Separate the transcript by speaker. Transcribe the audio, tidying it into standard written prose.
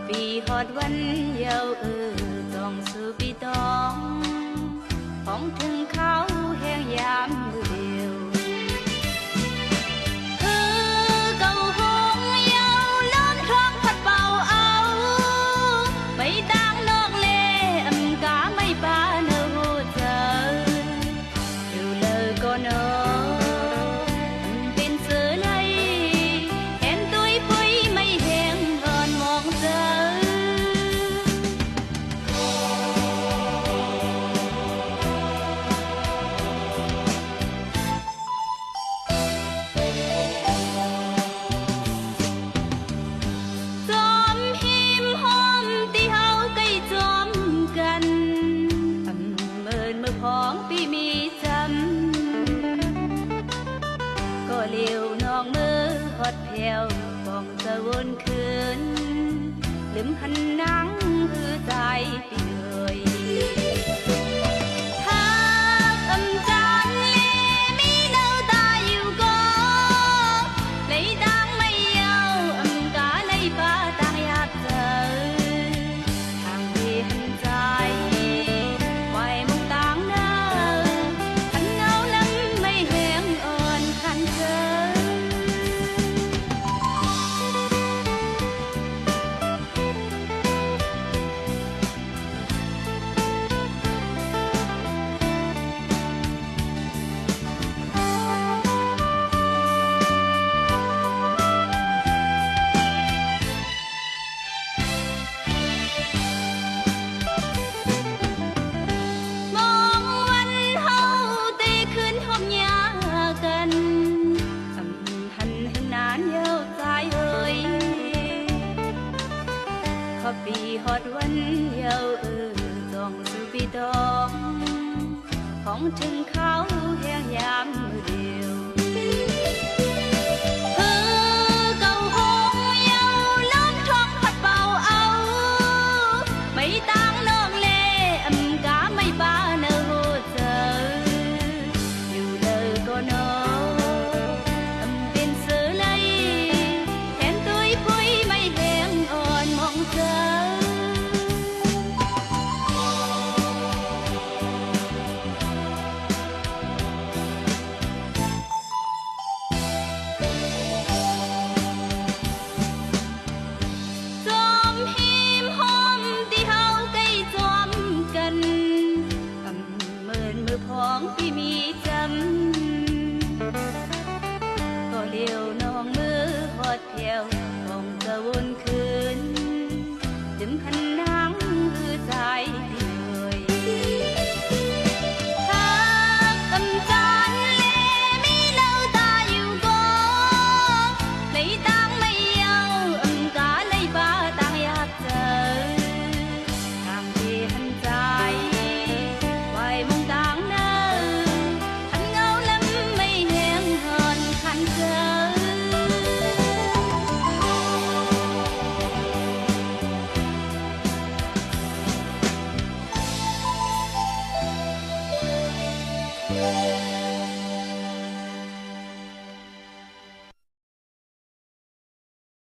Speaker 1: ปีฮอดวันยาวต้องสู่ปีตองของถึงเขาแห่งยามมือเดียวเก่าหงยาวล้นคลองพัดเป่าเอาไปต่างนอกเลกาไม่ปาเนอหูเจออยู่เลยก็นอของปีมีจำก็เลี้ยวน้องมือฮอดแผ่วป้องจะวนคืนลืมหันนังคือใจปีเลยหากจันเลมีเนาตาอยู่ก็เลยดังไม่เยากาเลยป้าต่างอยากเจอทางที่หันใจปีฮอดวันยาวต้องสู่ปีตองของถึงเขาแห่งยามมือเดียวเก่าหงยาวล้นคลองพัดเป่าเอาไม่ต่างนอกเลกาไม่ปาเนอหูเจออยู่เลยก็นอเป็นเสือเลยแทนตุ้ยปุ้ยไม่แห้งอ่อนมองเจอของปีมีจำก็เลี้ยวน้องมือฮอดแผ่วป้องจะวนคืนจึงหันนังคือใจเลยหากจันเลมีเนาตาอยู่ก็เลยต่างไม่เยากาเลยป้าต่างอยากเจอทางที่หันใจไว้มองต่างเจอ